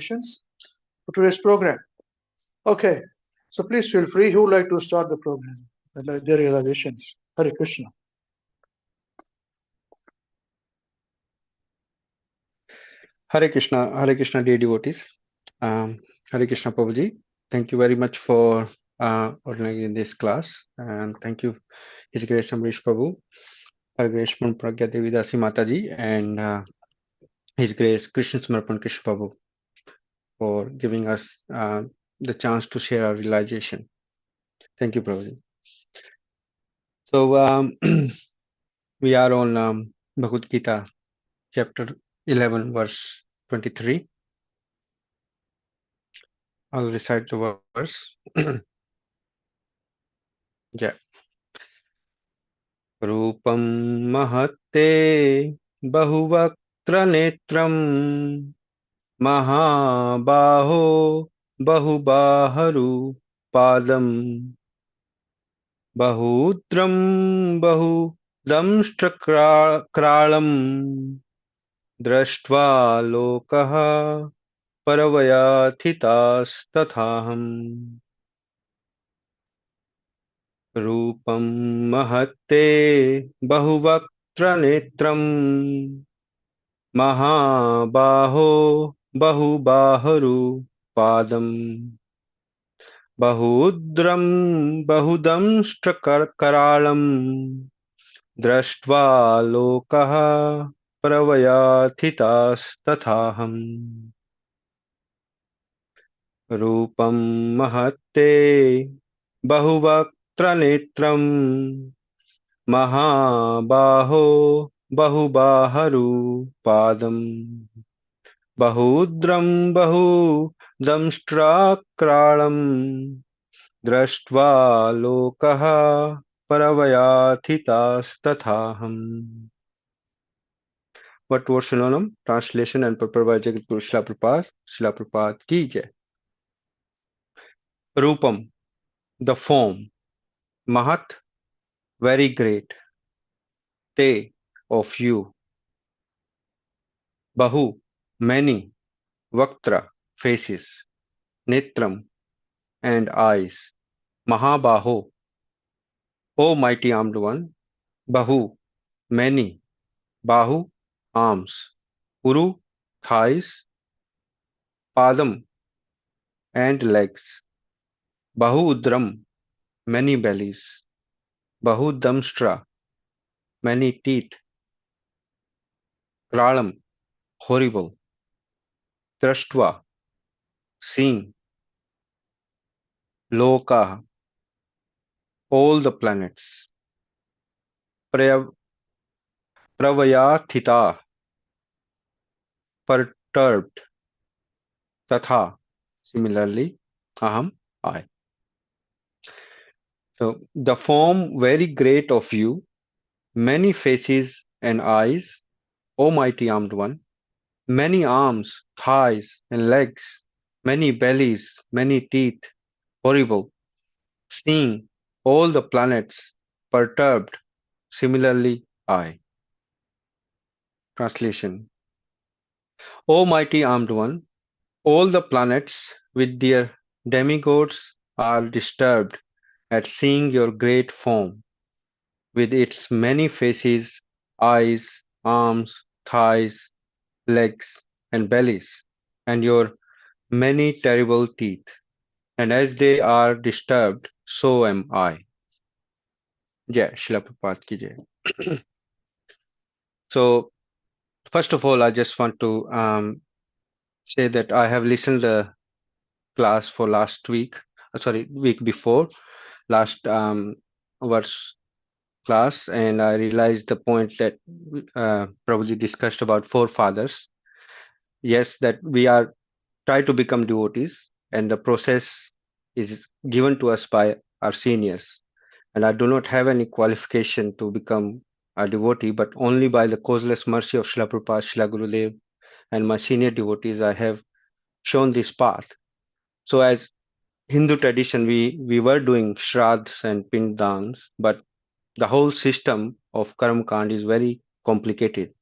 for today's program. Okay, so please feel free. Who would like to start the program? Their realizations. Hare Krishna. Hare Krishna, dear devotees. Hare Krishna, Prabhuji. Thank you very much for organizing this class, and thank you, His Grace Amrish Prabhu, Her Grace Pragya Devi Dasi Mataji, and His Grace Krishna Samarpan Krishna Prabhu for giving us the chance to share our realization. Thank you, Prabhuji. So we are on Bhagavad Gita, chapter 11, verse 23. I'll recite the verse. Yeah. रूपं महत्ते बहुवक्त्रनेत्रम् महाबाहो बहुबाहुरुपादम् बहूद्रं बहुदंष्ट्रक्राळम् दृष्ट्वा लोकः परवयाथितास्तथाहम् रूपं महत्ते बहुवक्त्रनेत्रम् महाबाहो बहुबाहुरुपादम् बहूद्रं बहुदंष्ट्रकराळम् दृष्ट्वा लोकः प्रवयाथितास्तथाहम् रूपं महत्ते बहुवक्त्रनेत्रम् महाबाहो बहुबाहुरुपादम् बहूद्रं बहुदंष्ट्राक्राळम् दृष्ट्वा लोकः परवयाथितास्तथाहम्. What was Shilonam? Translation and prepared by Jagadguru Srila Prabhupada. Srila Prabhupada ki jai. Rupam, the form. Mahat, very great. Te, of you. Bahu, many. Vaktra, faces. Netram, and eyes. Mahabaho, O mighty armed one. Bahu, many. Bahu, arms. Uru, thighs. Padam, and legs. Bahudram, many bellies. Bahudamstra, many teeth. Kralam, horrible. Drashtva, seeing. Loka, all the planets. Pravayathita, perturbed. Tatha, similarly, aham, I. So, the form very great of you, many faces and eyes, O mighty armed one, many arms, thighs, and legs, many bellies, many teeth, horrible, seeing all the planets, perturbed, similarly I. Translation. O mighty armed one, all the planets with their demigods are disturbed at seeing your great form, with its many faces, eyes, arms, thighs, legs, and bellies, and your many terrible teeth. And as they are disturbed, so am I. Jai, Srila Prabhupada ki jai. So, first of all, I just want to say that I have listened the class for last week, week before, last verse class, and I realized the point that Prabhuji discussed about forefathers. Yes, that we are try to become devotees, and the process is given to us by our seniors. And I do not have any qualification to become a devotee, but only by the causeless mercy of Srila Prabhupada, Srila Gurudev, and my senior devotees, I have shown this path. So as Hindu tradition, we were doing shraddhas and pindans, but the whole system of Karma Kand is very complicated.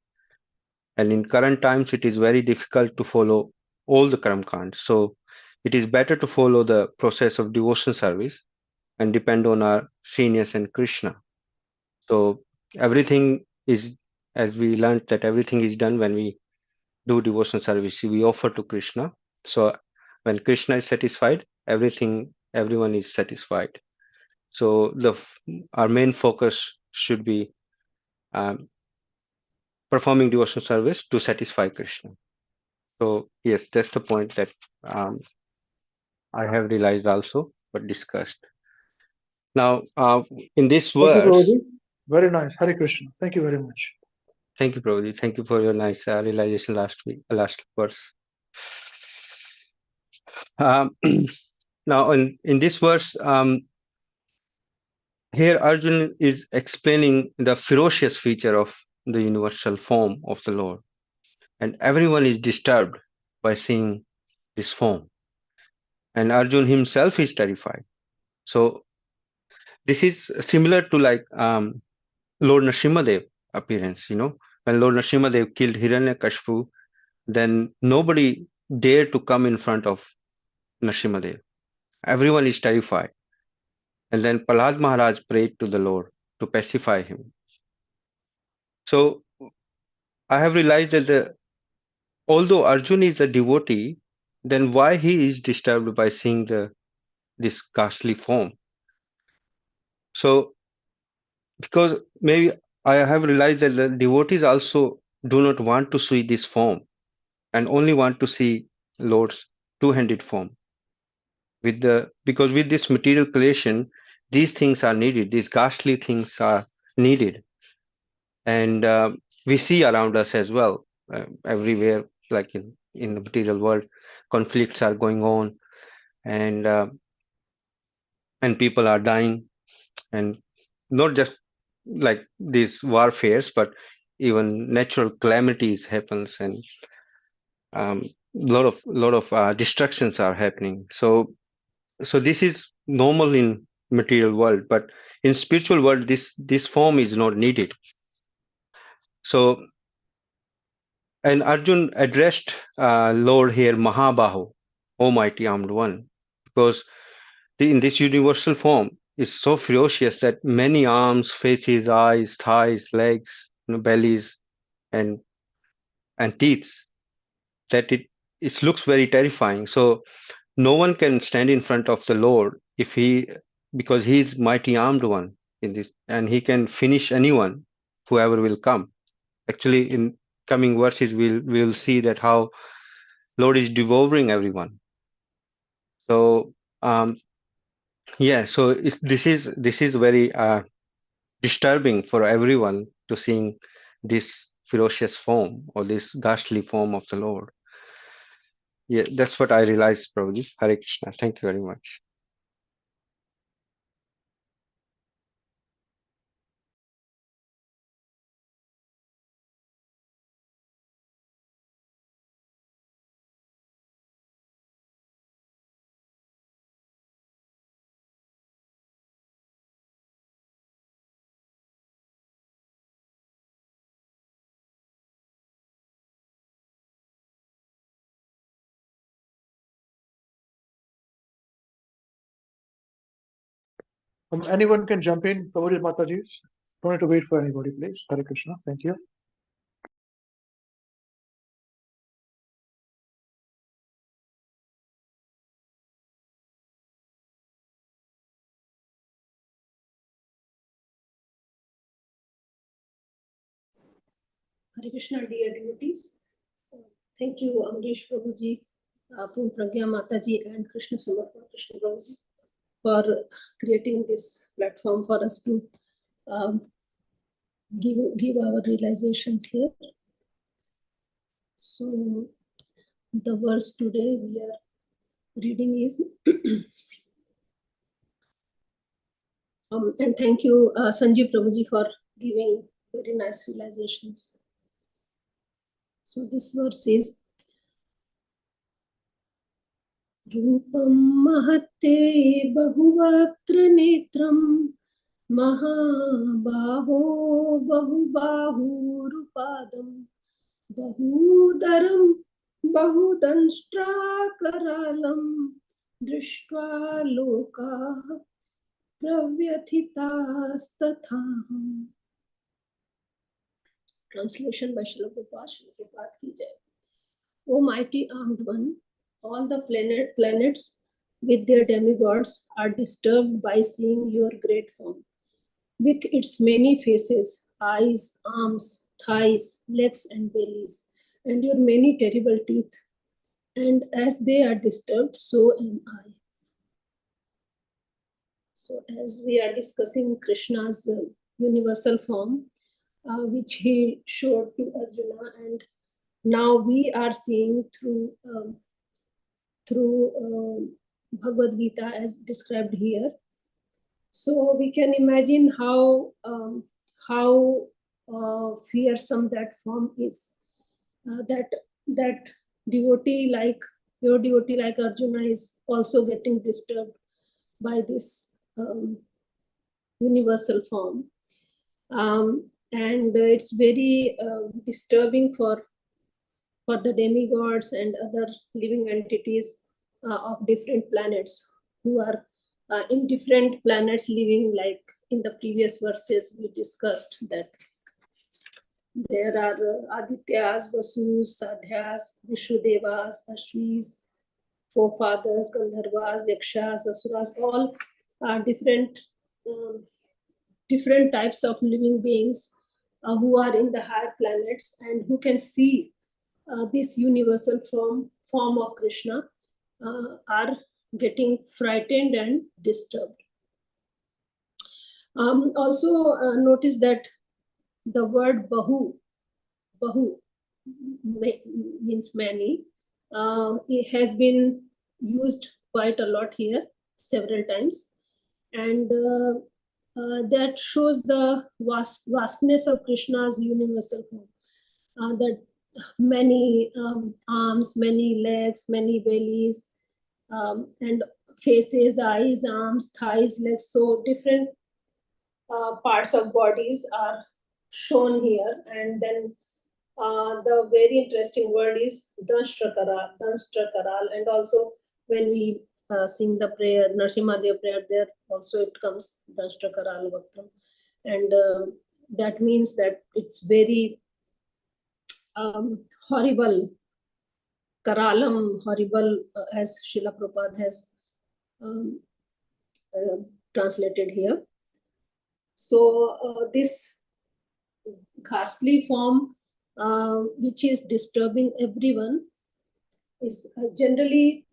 And in current times, it is very difficult to follow all the karma kands. So it is better to follow the process of devotion service and depend on our seniors and Krishna. So everything is, as we learned, that everything is done when we do devotion service. We offer to Krishna. So when Krishna is satisfied, everyone is satisfied. So our main focus should be um, performing devotion service to satisfy Krishna. So yes, that's the point that um, I have realized also, but discussed. Now, in this Thank you, verse, Prabhuji. Very nice. Hare Krishna. Thank you very much. thank you, Prabhuji. Thank you for your nice realization last verse. Um, now, in this verse, here Arjun is explaining the ferocious feature of the universal form of the Lord, and everyone is disturbed by seeing this form, and Arjun himself is terrified. So this is similar to like Lord Nrsimhadev appearance. When Lord Nrsimhadev killed Hiranyakashipu, then nobody dared to come in front of Nrsimhadev. Everyone is terrified. And then Prahlad Maharaj prayed to the Lord to pacify him. So I have realized that although Arjun is a devotee, then why he is disturbed by seeing this ghastly form? So because maybe I have realized that the devotees also do not want to see this form and only want to see Lord's two-handed form. Because with this material creation, these things are needed. These ghastly things are needed, and we see around us as well, everywhere, like in the material world, conflicts are going on, and people are dying, and not just like these warfares, but even natural calamities happens, and lot of destructions are happening. So this is normal in material world, but in spiritual world, this form is not needed. So, and Arjun addressed Lord here, Mahabahu, Almighty Armed One, because in this universal form is so ferocious that many arms, faces, eyes, thighs, legs, bellies, and teeth, that it looks very terrifying. So no one can stand in front of the Lord because he is mighty armed one in this, and he can finish anyone, whoever will come. Actually, in coming verses, we'll see that how Lord is devouring everyone. So yeah, so this is very disturbing for everyone to seeing this ferocious form or this ghastly form of the Lord. Yeah, that's what I realized, Prabhuji. Hare Krishna. Thank you very much. Anyone can jump in. Prabhuji Mataji. Don't need to wait for anybody, please. Hare Krishna. Thank you. Hare Krishna, dear devotees. Thank you, Amrish Prabhuji, Poon Pragya Mataji, and Krishna Samartha Krishna Prabhuji for creating this platform for us to give our realizations here. So, the verse today we are reading is, and thank you, Sanjeev Prabhuji, for giving very nice realizations. So, this verse is, रूपं महत्ते बहुवक्त्र नेत्रं महाबाहो बहुबाहुरुपादं बहूदरं बहुदंष्ट्राकरालं दृष्ट्वा लोकाः प्रव्यथितास्तथाहम्. Translation by Srila Prabhupada. Srila Prabhupada ki jai. O mighty armed one, all the planets with their demigods are disturbed by seeing your great form. With its many faces, eyes, arms, thighs, legs and bellies, and your many terrible teeth. And as they are disturbed, so am I. So as we are discussing Krishna's universal form, which he showed to Arjuna, and now we are seeing through Bhagavad Gita as described here. So we can imagine how fearsome that form is. That devotee like your devotee like Arjuna is also getting disturbed by this universal form, and it's very disturbing for the demigods and other living entities of different planets who are in different planets living, like in the previous verses we discussed that there are Adityas, Vasus, Sadhyas, Vishudevas, Ashvis, forefathers, Gandharvas, Yakshas, Asuras, all are different types of living beings who are in the higher planets and who can see this universal form of Krishna are getting frightened and disturbed. Also notice that the word Bahu means many. It has been used quite a lot here, several times, and that shows the vastness of Krishna's universal form. That many arms, many legs, many bellies, and faces, eyes, arms, thighs, legs. So different parts of bodies are shown here. And then the very interesting word is Danshtrakaral. And also when we sing the prayer, Narsimhadev prayer, there also it comes Danshtrakaral Vaktam. And that means that it's very horrible, Karalam, horrible, as Srila Prabhupada has translated here. So this ghastly form, which is disturbing everyone, is generally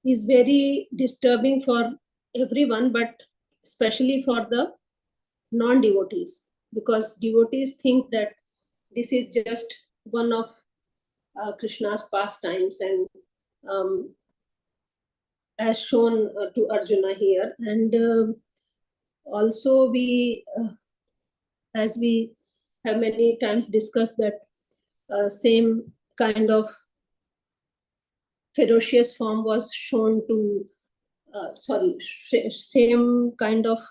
is very disturbing for everyone, but especially for the non-devotees, because devotees think that this is just one of Krishna's pastimes, and as shown to Arjuna here. And also we, as we have many times discussed, that same kind of ferocious form was shown to, same kind of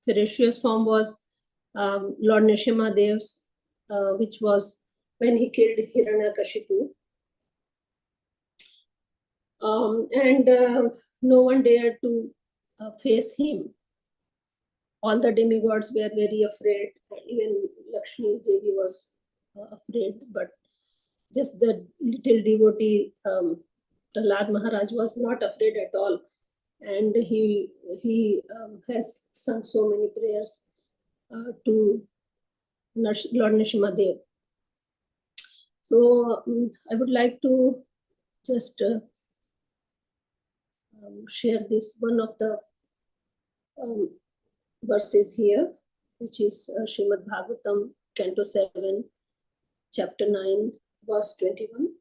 ferocious form was Lord Nrsimhadev's, which was when he killed Hiranyakashipu. And no one dared to face him. All the demigods were very afraid. Even Lakshmi Devi was afraid, but just the little devotee, Prahlad Maharaj, was not afraid at all. And he has sung so many prayers to Lord Nrsimhadev. So I would like to just share this one of the verses here, which is Srimad Bhagavatam, Canto 7, Chapter 9, verse 21.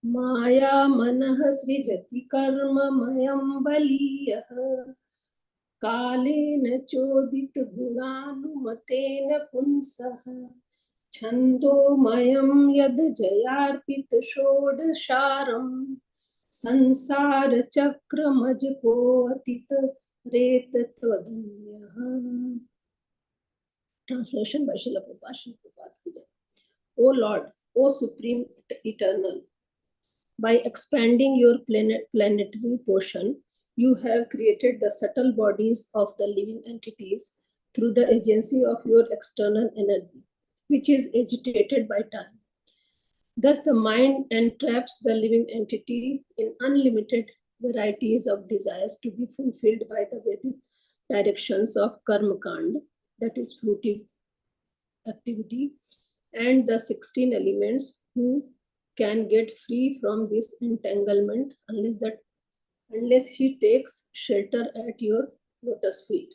Maya manah srijati karma mayam baliyah kalena chodit gunanumatena punsah Chando mayam yad jayarpit shodasharam sansar chakra majko atit ret tvadunyah. Translation by Srila Prabhupada. Srila Prabhupada ki jai. O Lord, O Supreme Eternal, by expanding your planetary portion, you have created the subtle bodies of the living entities through the agency of your external energy, which is agitated by time. Thus, the mind entraps the living entity in unlimited varieties of desires to be fulfilled by the Vedic directions of karma kand, that is fruitive activity, and the 16 elements who can get free from this entanglement unless he takes shelter at your lotus feet.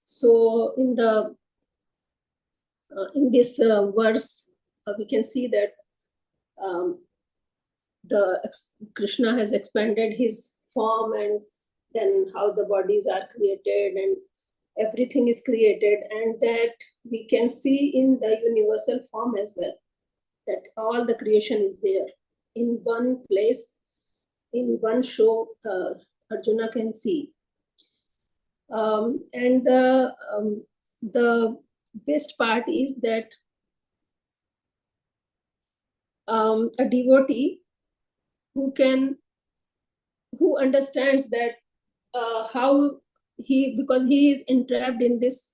So in this verse, we can see that Krishna has expanded his form, and then how the bodies are created and everything is created, and that we can see in the universal form as well, that all the creation is there in one place, in one show. Arjuna can see, and the best part is that a devotee who understands that how because he is entrapped in this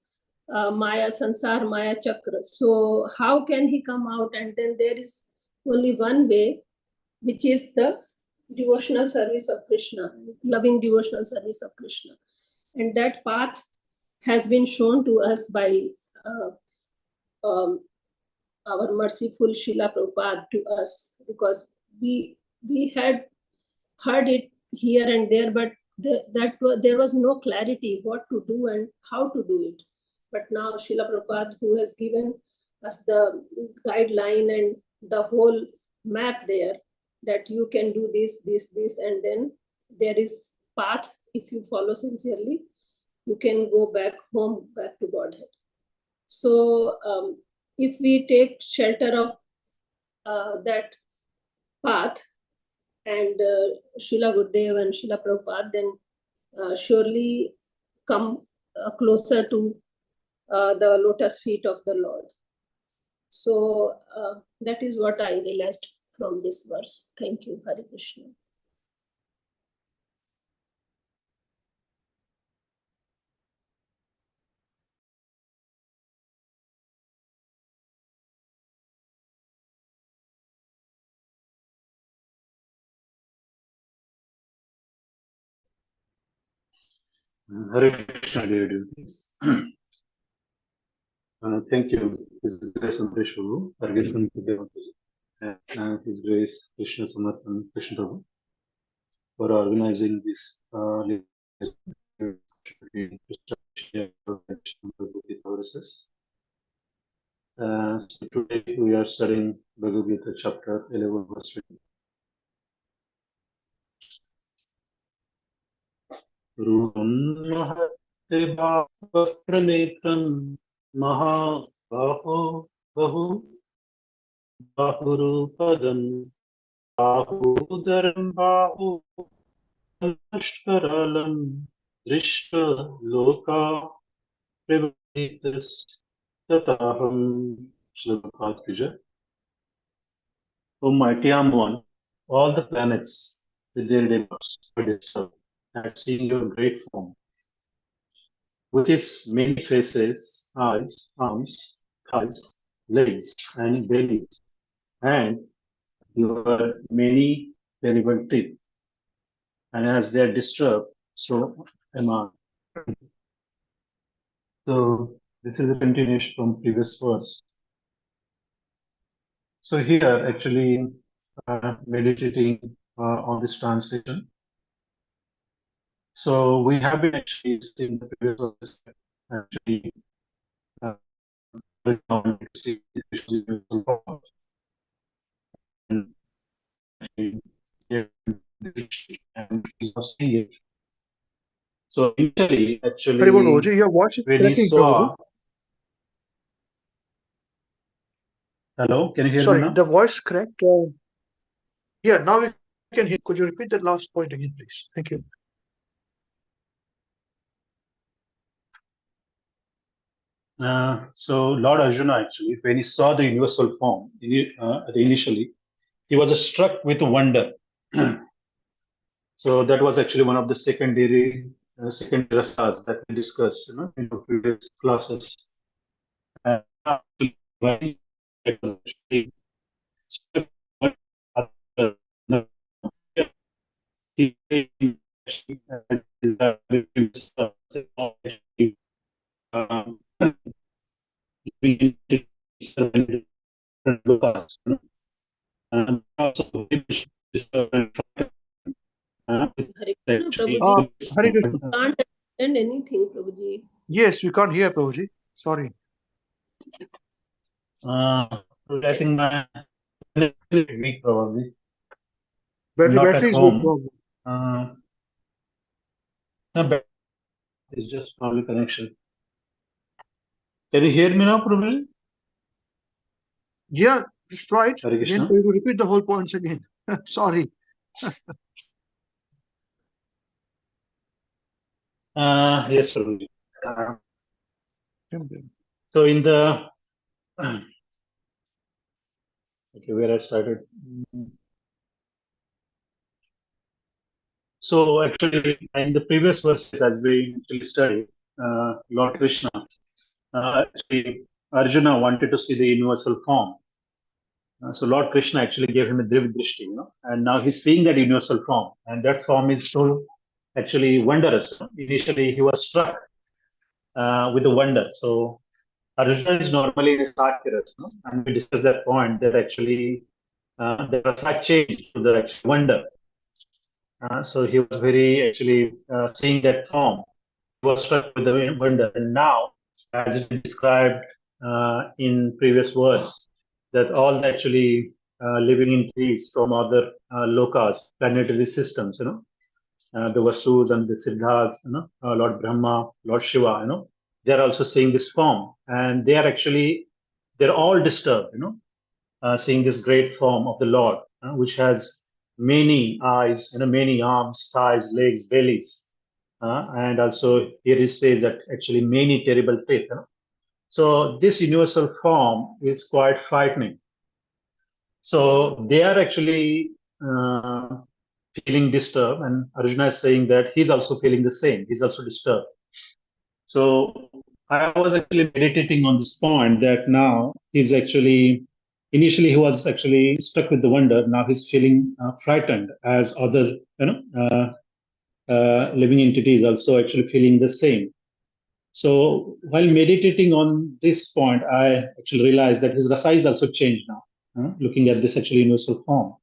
Maya Sansar, Maya Chakra. So how can he come out? And then there is only one way, which is the devotional service of Krishna, loving devotional service of Krishna. And that path has been shown to us by our merciful Srila Prabhupada to us, because we had heard it here and there, but there was no clarity what to do and how to do it. But now Srila Prabhupada, who has given us the guideline and the whole map there, that you can do this, and then there is path. If you follow sincerely, you can go back home, back to Godhead. So if we take shelter of that path, and Srila Gurudev and Srila Prabhupada, then surely come closer to the lotus feet of the Lord. So that is what I realized from this verse. Thank you, Hare Krishna. Hare Krishna, dear devotees. Thank you, His Grace Amrish Prabhu, for giving and His Grace Krishna Samarthan Krishna Prabhu for organizing this verses. So today we are studying Bhagavad Gita chapter 11, verse 20. Ruhamahatibapakranetam mahabaho bahu bahurupadam bahudaram bahu Ashkaralam Drishta Loka Privatitas Tataham Shlokatija. O mighty Am One, all the planets with their neighbors are disturbed at seeing your great form. With its many faces, eyes, arms, thighs, legs, and bellies, and your many terrible teeth. And as they are disturbed, so am I. So this is a continuation from previous verse. So here, actually, meditating on this translation. So we have been actually seeing the previous verse, actually, and seeing it. So initially, actually, Haribol Prabhuji, your voice is when he cracking, saw. Prabhuji. Hello, can you hear Sorry, me now? the voice cracked. Yeah, now we can hear. Could you repeat that last point again, please? Thank you. So Lord Arjuna actually, when he saw the universal form initially, he was struck with wonder. So that was actually one of the secondary rasas that we discussed, in the previous classes. And actually, when it was actually struck with wonder, he um, and also Hare Krishna, actually Prabhuji. Hare Krishna. Can't understand anything, Prabhuji. Yes, we can't hear Prabhuji. Sorry. I think my week probably. Battery Not at battery is home. weak. No, but it's just probably connection. Can you hear me now, probably? Yeah, just try it. Hare Again, Krishna. we will repeat the whole points again. Sorry. Yes, probably. Okay. So in the okay, where I started. So actually, in the previous verses, as we actually studied, Lord Krishna, actually Arjuna wanted to see the universal form. So Lord Krishna actually gave him a Drishti, and now he's seeing that universal form, and that form is so actually wondrous. Initially, he was struck with the wonder. So Arjuna is normally a Sakiras, and we discussed that point that actually there was a change to the actual wonder. So he was very actually seeing that form. He was struck with the wonder, and now, as it is described in previous words, that all the actually living entities from other lokas, planetary systems, the Vasus and the Siddharths, Lord Brahma, Lord Shiva, they are also seeing this form, and they are actually they're all disturbed, seeing this great form of the Lord, which has many eyes, many arms, thighs, legs, bellies, and also here it says that actually many terrible teeth. So this universal form is quite frightening. So they are actually feeling disturbed, and Arjuna is saying that he's also feeling the same. He's also disturbed. So I was actually meditating on this point that now he's actually, initially he was actually struck with the wonder. Now he's feeling frightened, as other living entities also actually feeling the same. So while meditating on this point, I actually realized that his rasa is also changed now, looking at this actually universal form.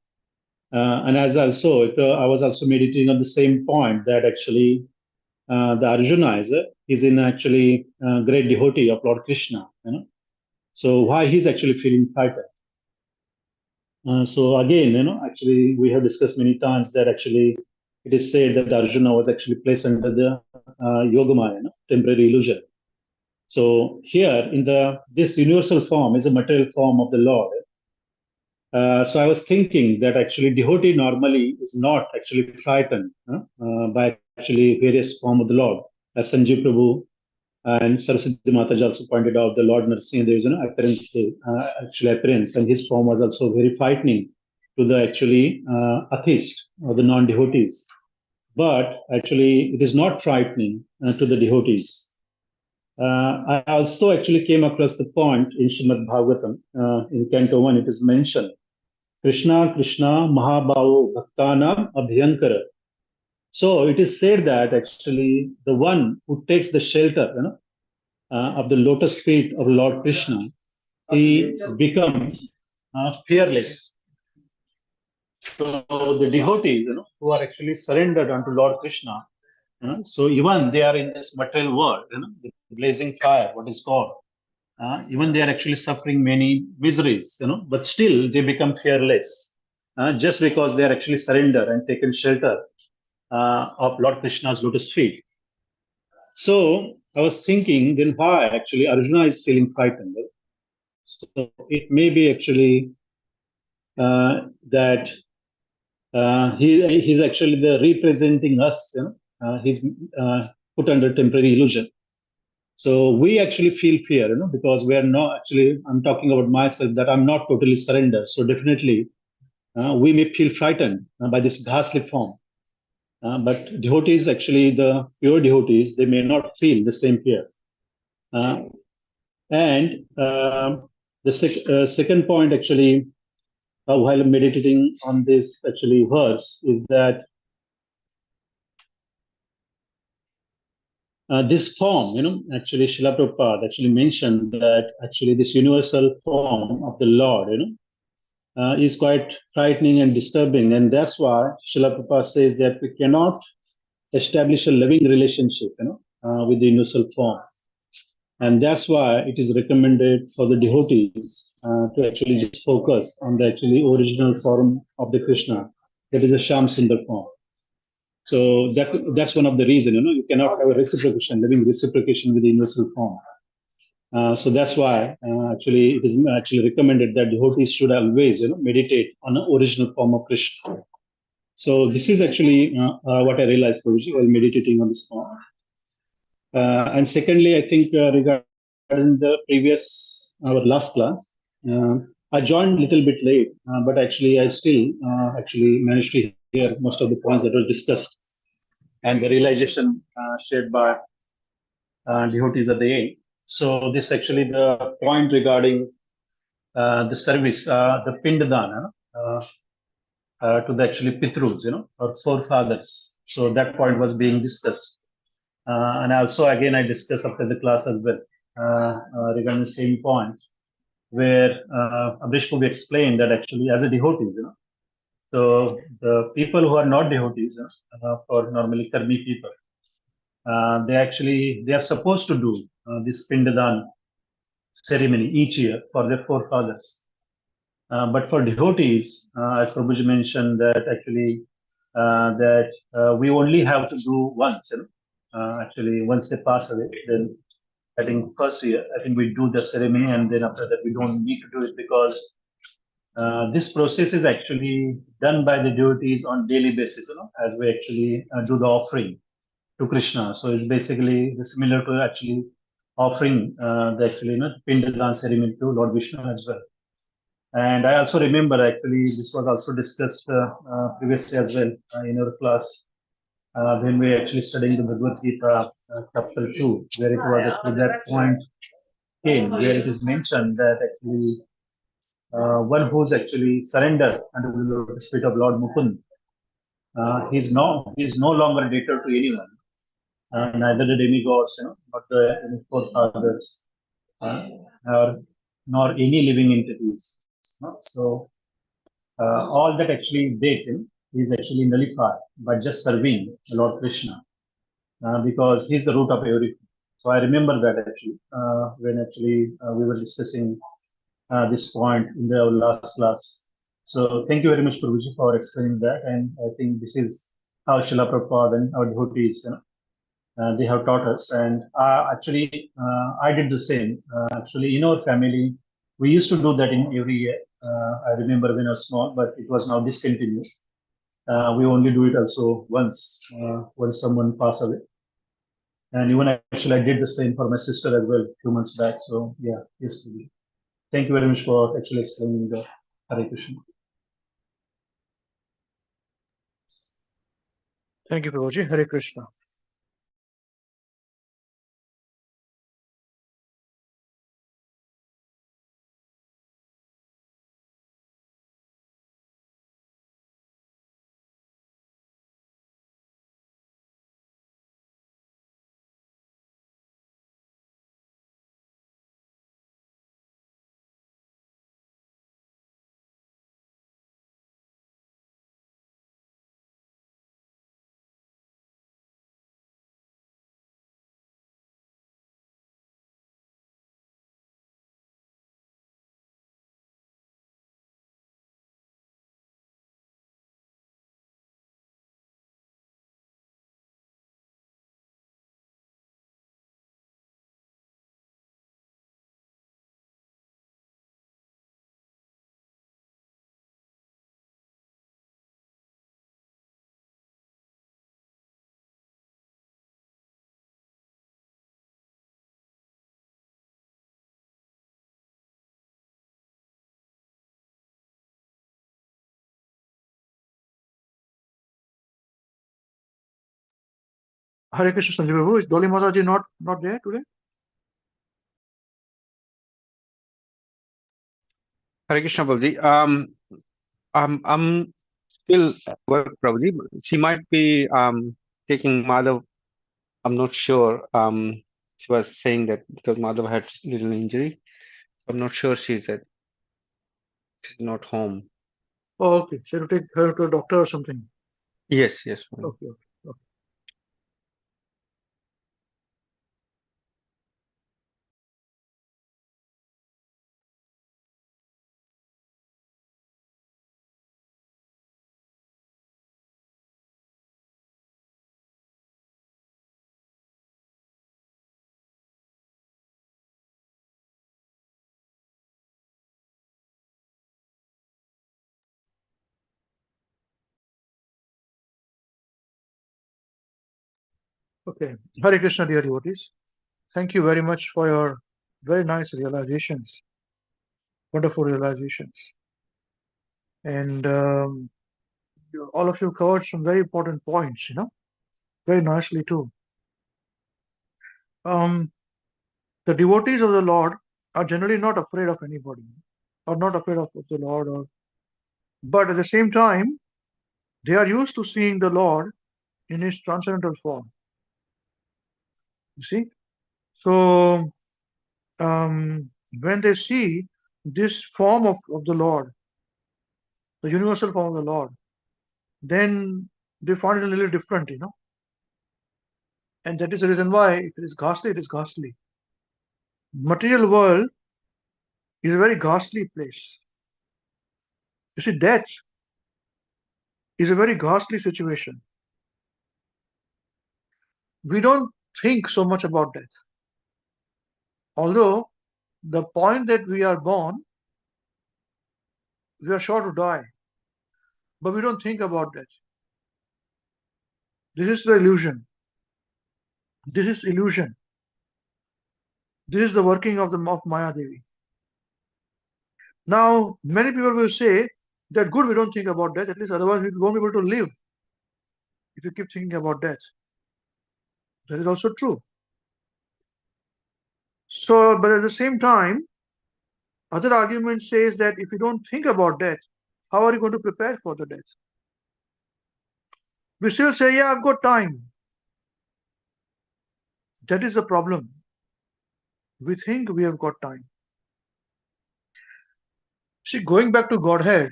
And as also, I was also meditating on the same point that actually the Arjuna is in actually great devotee of Lord Krishna. So why he's actually feeling frightened? So again, actually we have discussed many times that actually it is said that Arjuna was actually placed under the Yogamaya, temporary illusion. So here in this universal form is a material form of the Lord. So I was thinking that actually devotee normally is not actually frightened by actually various form of the Lord. As Sanjeev Prabhu and Saraswati Mataji also pointed out, the Lord Narasimha, there is an appearance, actually appearance, and his form was also very frightening to the actually atheist or the non-devotees. But actually, it is not frightening to the devotees. I also actually came across the point in Srimad Bhagavatam, in Canto 1, it is mentioned, Krishna, Krishna, Mahabhavo, Bhaktanam, Abhyankara. So it is said that actually the one who takes the shelter, of the lotus feet of Lord Krishna, he becomes fearless. So the devotees, who are actually surrendered unto Lord Krishna, so even they are in this material world, the blazing fire, what is called, even they are actually suffering many miseries, but still they become fearless, just because they are actually surrendered and taken shelter of Lord Krishna's lotus feet. So I was thinking, then why actually Arjuna is feeling frightened? So it may be actually that he's actually the representing us. He's put under temporary illusion. So we actually feel fear, because we are not actually, I'm talking about myself, that I'm not totally surrendered. So definitely we may feel frightened by this ghastly form. But devotees, actually, the pure devotees, they may not feel the same fear. And the second point, actually, while meditating on this actually verse, is that this form, actually, Srila Prabhupada actually mentioned that actually this universal form of the Lord, is quite frightening and disturbing. And that's why Srila Prabhupada says that we cannot establish a loving relationship, with the universal form. And that's why it is recommended for the devotees to actually just focus on the actually original form of the Krishna, that is a Sham Sundar form. So that's one of the reasons, you cannot have a reciprocation, living reciprocation with the universal form. So that's why actually it is actually recommended that devotees should always, meditate on the original form of Krishna. So this is actually what I realized, Prabhuji, while meditating on this form. And secondly, I think regarding the previous, our last class, I joined a little bit late, but actually I still actually managed to hear most of the points that were discussed and the realization shared by devotees at the end. So this actually the point regarding the service, the Pindadana to the actually Pitrus, or forefathers. So that point was being discussed. And also, again, I discussed after the class as well regarding the same point, where Amrish Prabhu explained that actually as a devotee, so the people who are not devotees, for normally karmi people, they are supposed to do this Pindadan ceremony each year for their forefathers. But for devotees, as Prabhuji mentioned, that actually we only have to do once. Actually, once they pass away, then I think first year, I think we do the ceremony, and then after that, we don't need to do it because this process is actually done by the devotees on daily basis, as we actually do the offering to Krishna. So it's basically similar to actually offering the actually Pindadan ceremony to Lord Vishnu as well. And I also remember actually this was also discussed previously as well in our class when we actually studying the Bhagavad Gita chapter 2, where it was actually that point came where it is mentioned that actually one who's actually surrendered under the spirit of Lord Mukund, he's no longer debtor to anyone, neither the demigods, not the forefathers, or nor any living entities. So all that actually they is actually nullified by just serving the Lord Krishna, because he's the root of everything. So I remember that actually when actually we were discussing this point in the last class. So thank you very much, Prabhuji, for explaining that. And I think this is how Srila Prabhupada and our devotees, they have taught us. And actually, I did the same. Actually, in our family, we used to do that in every year. I remember when I was small, but it was now discontinued. We only do it also once, when someone pass away. And even actually, I did the same for my sister as well, 2 months back. So yeah, yes, Prabhuji. Thank you very much for actually explaining the Hare Krishna. Thank you, Prabhuji. Hare Krishna. Hare Krishna Sanjay Prabhu, is Dolly Mataji not there today? Hare Krishna, Prabhuji. I'm still at work, Prabhuji. She might be taking Madhav. I'm not sure. She was saying that because Madhav had little injury. I'm not sure she's not home. Oh, okay. She had to take her to a doctor or something. Yes, yes. Okay, okay. Okay. Hare Krishna, dear devotees. Thank you very much for your very nice realizations, wonderful realizations. And all of you covered some very important points, very nicely too. The devotees of the Lord are generally not afraid of anybody, or not afraid of the Lord, but at the same time, they are used to seeing the Lord in his transcendental form. You see? So when they see this form of the Lord, the universal form of the Lord, then they find it a little different, And that is the reason why if it is ghastly, it is ghastly. Material world is a very ghastly place. You see, death is a very ghastly situation. We don't think so much about death. Although the point that we are born, we are sure to die. But we don't think about death. This is the illusion. This is illusion. This is the working of Maya Devi. Now, many people will say that good, we don't think about death, at least otherwise we won't be able to live if you keep thinking about death. That is also true. So, but at the same time, other argument says that if you don't think about death, how are you going to prepare for the death? We still say, yeah, I've got time. That is the problem. We think we have got time. See, going back to Godhead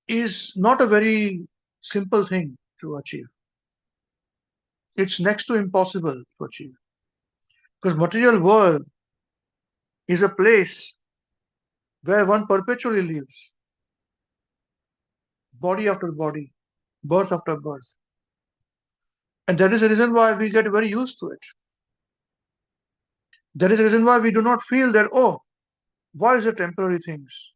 is not a very simple thing to achieve. It's next to impossible to achieve. Because material world is a place where one perpetually lives, body after body, birth after birth. And that is the reason why we get very used to it. That is the reason why we do not feel that, oh, why is it temporary things?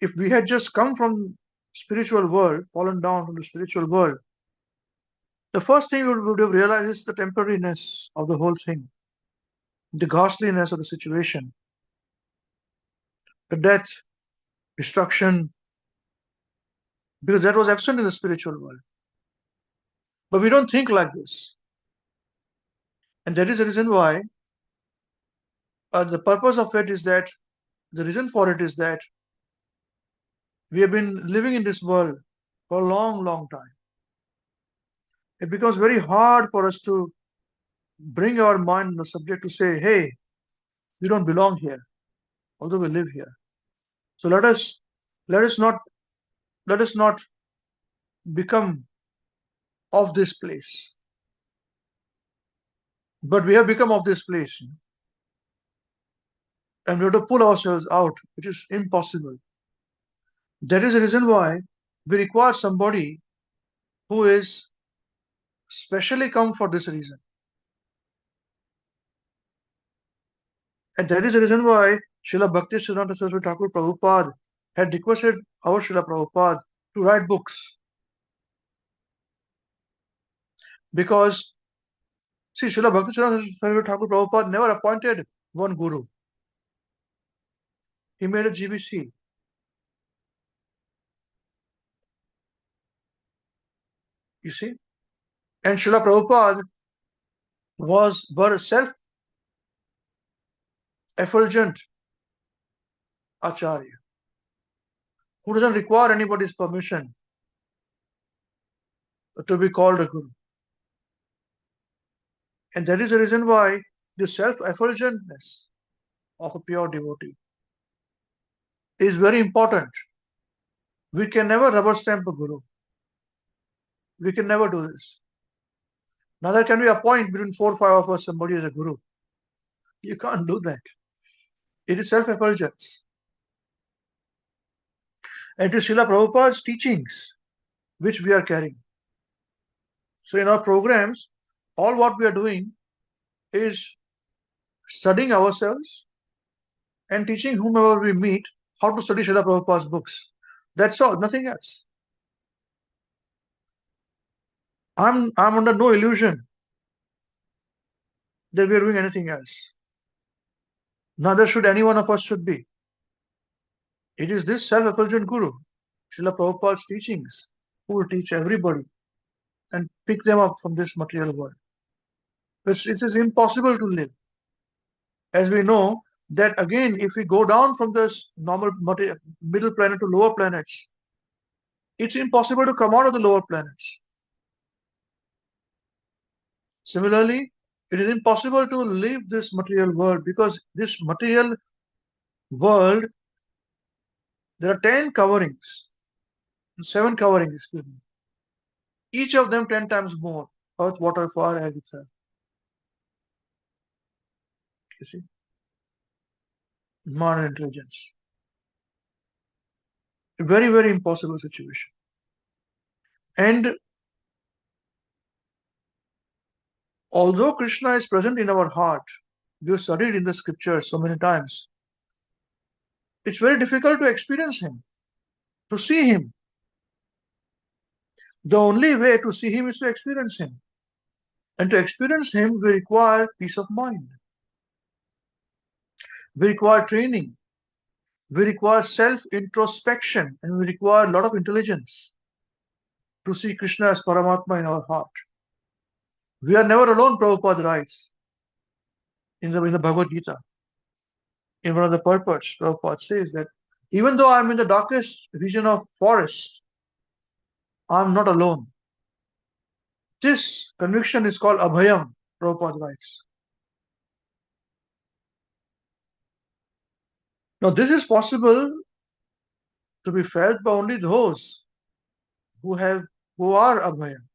If we had just come from spiritual world, fallen down from the spiritual world, the first thing we would have realized is the temporariness of the whole thing, the ghastliness of the situation, the death, destruction, because that was absent in the spiritual world. But we don't think like this. And that is the reason why the purpose of it is that, the reason for it is that we have been living in this world for a long, long time. It becomes very hard for us to bring our mind on the subject to say, hey, we don't belong here, although we live here. So let us not become of this place. But we have become of this place, and we have to pull ourselves out, which is impossible. That is the reason why we require somebody who is specially come for this reason. And that is the reason why Srila Bhakti Siddhanta Saraswati Thakur Prabhupada had requested our Srila Prabhupada to write books. Because, see, Srila Bhakti Siddhanta Saraswati Thakur Prabhupada never appointed one guru. He made a GBC. You see? And Srila Prabhupada were self-effulgent Acharya who doesn't require anybody's permission to be called a Guru. And that is the reason why the self-effulgentness of a pure devotee is very important. We can never rubber stamp a Guru. We can never do this. Neither can we appoint between 4 or 5 of us somebody as a Guru. You can't do that. It is self-effulgence. And it is Srila Prabhupada's teachings which we are carrying. So in our programs, all what we are doing is studying ourselves and teaching whomever we meet how to study Srila Prabhupada's books. That's all, nothing else. I'm under no illusion that we are doing anything else. Neither should any one of us should be. It is this self-effulgent Guru, Srila Prabhupada's teachings, who will teach everybody and pick them up from this material world. It is impossible to live. As we know, that again, if we go down from this normal middle planet to lower planets, it's impossible to come out of the lower planets. Similarly, it is impossible to leave this material world because this material world, there are 10 coverings, 7 coverings, excuse me. Each of them 10 times more. Earth, water, fire, air, ether. You see? Man and intelligence. A very, very impossible situation. And although Krishna is present in our heart, we have studied in the scriptures so many times, it's very difficult to experience him, to see him. The only way to see him is to experience him. And to experience him, we require peace of mind. We require training. We require self-introspection, and we require a lot of intelligence to see Krishna as Paramatma in our heart. We are never alone, Prabhupada writes in the Bhagavad Gita. In one of the purports, Prabhupada says that even though I'm in the darkest region of forest, I'm not alone. This conviction is called Abhayam, Prabhupada writes. Now, this is possible to be felt by only those who are Abhayam.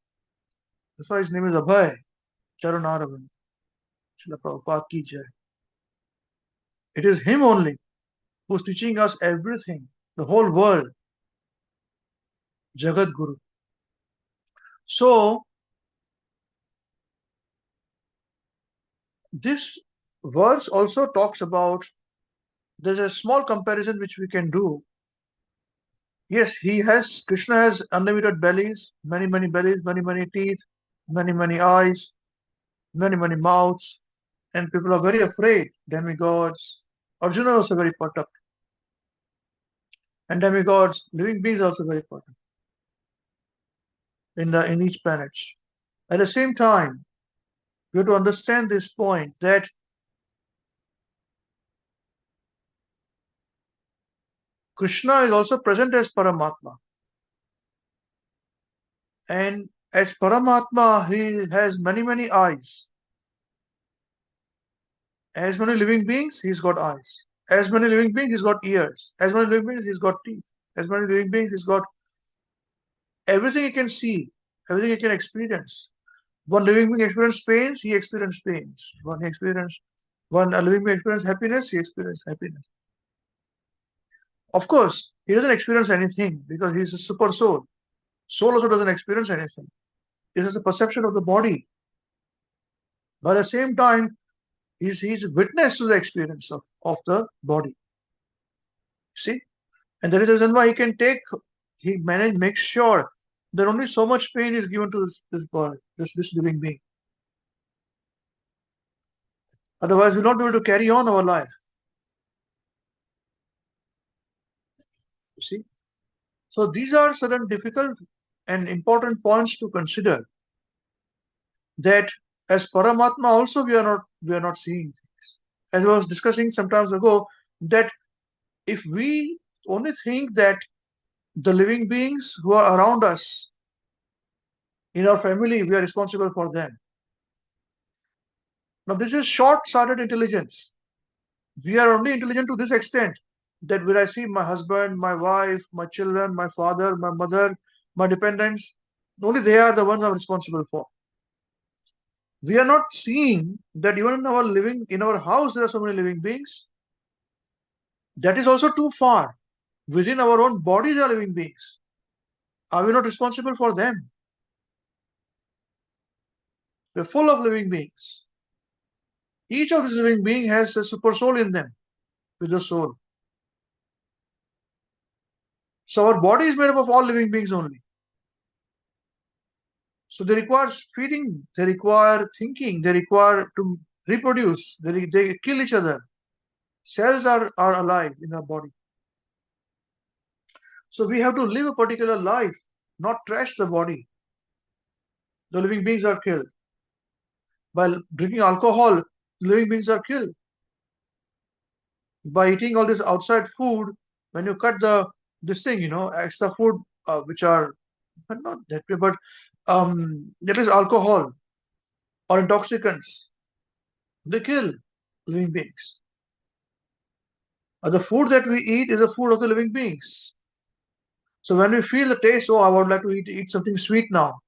That's why his name is Abhay, Charanaravind. Srila Prabhupada ki jai. It is him only who's teaching us everything, the whole world, Jagat Guru. So, this verse also talks about, there's a small comparison which we can do. Yes, Krishna has unlimited bellies, many, many bellies, many, many teeth, many, many eyes, many, many mouths, and people are very afraid. Demigods, Arjuna is also very perturbed. And demigods, living beings are also very perturbed in each planet. At the same time, we have to understand this point that Krishna is also present as Paramatma. And as Paramatma, he has many, many eyes. As many living beings, he's got eyes. As many living beings, he's got ears. As many living beings, he's got teeth. As many living beings, he's got everything he can see, everything he can experience. One living being experienced pains, he experienced pains. One living being experienced happiness, he experienced happiness. Of course, he doesn't experience anything because he's a super soul. Soul also doesn't experience anything. It is a perception of the body. But at the same time, he's witness to the experience of the body. See? And there is a reason why makes sure that only so much pain is given to this body, this living being. Otherwise, we'll not be able to carry on our life. You see? So these are certain difficult and important points to consider. that as Paramatma also we are not seeing things. As I was discussing some times ago, that if we only think that the living beings who are around us in our family, we are responsible for them. Now this is short-sighted intelligence. We are only intelligent to this extent, that when I see my husband, my wife, my children, my father, my mother, my dependents, only they are the ones I'm responsible for. We are not seeing that even in our house there are so many living beings. That is also too far. Within our own body there are living beings. Are we not responsible for them? We're full of living beings. Each of these living beings has a super soul in them, with a soul. So our body is made up of all living beings only. So they require feeding, they require thinking, they require to reproduce, they kill each other. Cells are alive in our body. So we have to live a particular life, not trash the body. The living beings are killed. By drinking alcohol, living beings are killed. By eating all this outside food, when you cut this thing, extra food, which are not that way, but that is alcohol or intoxicants, they kill living beings. The food that we eat is the food of the living beings. So when we feel the taste, oh, I would like to eat something sweet now,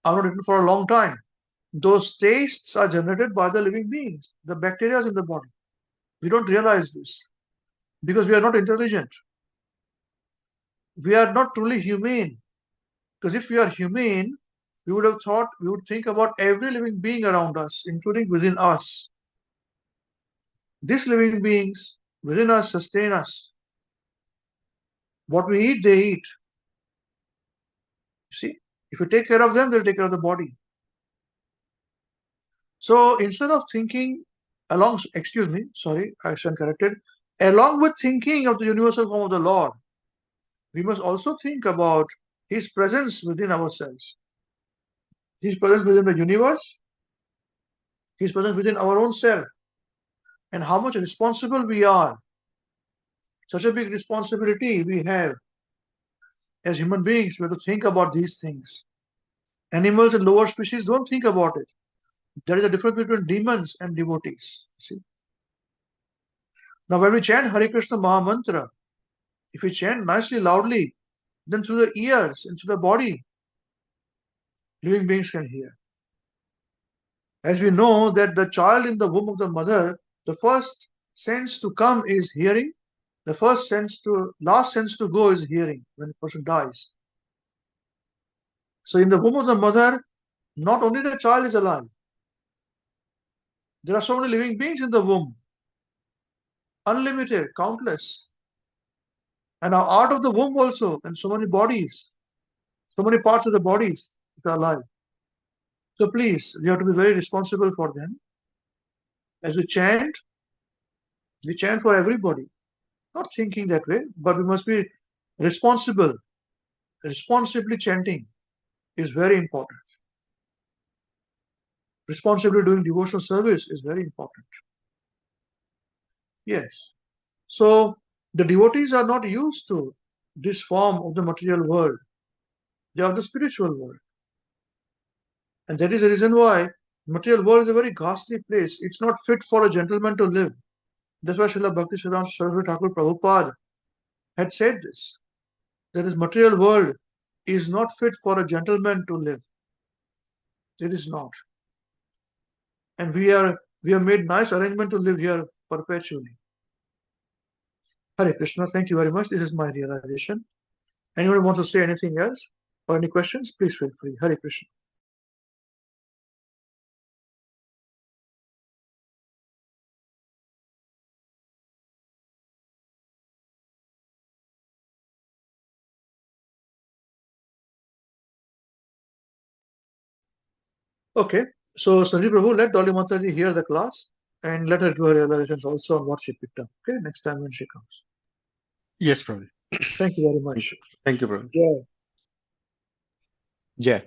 I've not eaten for a long time, those tastes are generated by the living beings, the bacteria in the body. We don't realize this because we are not intelligent. We are not truly humane. Because if we are humane, we would think about every living being around us, including within us. These living beings within us sustain us. What we eat, they eat. See, if you take care of them, they'll take care of the body. So instead of thinking along with thinking of the universal form of the Lord, we must also think about His presence within ourselves, His presence within the universe, His presence within our own self, and how much responsible we are. Such a big responsibility we have as human beings. We have to think about these things. Animals and lower species don't think about it. There is a difference between demons and devotees. See? Now, when we chant Hare Krishna Maha Mantra, if we chant nicely, loudly, then through the ears and through the body, living beings can hear. As we know that the child in the womb of the mother, the first sense to come is hearing. The last sense to go is hearing when a person dies. So in the womb of the mother, not only the child is alive, there are so many living beings in the womb, unlimited, countless. And now out of the womb also, and so many bodies, so many parts of the bodies that are alive. So please, we have to be very responsible for them. As we chant for everybody, not thinking that way, but we must be responsible. Responsibly chanting is very important. Responsibly doing devotional service is very important. Yes. So the devotees are not used to this form of the material world. They are the spiritual world. And that is the reason why material world is a very ghastly place. It's not fit for a gentleman to live. That's why Srila Bhakti Siddhanta Saraswati Thakur Prabhupada had said this, that this material world is not fit for a gentleman to live. It is not. And we have made nice arrangement to live here perpetually. Hare Krishna, thank you very much. This is my realization. Anyone wants to say anything else or any questions, please feel free. Hare Krishna. Okay, so Sanjeev Prabhu, let Dolly Mataji hear the class and let her give her realizations also on what she picked up. Okay, next time when she comes. Yes, Prabhu. Thank you very much. Thank you, Prabhu. Yeah. Jai.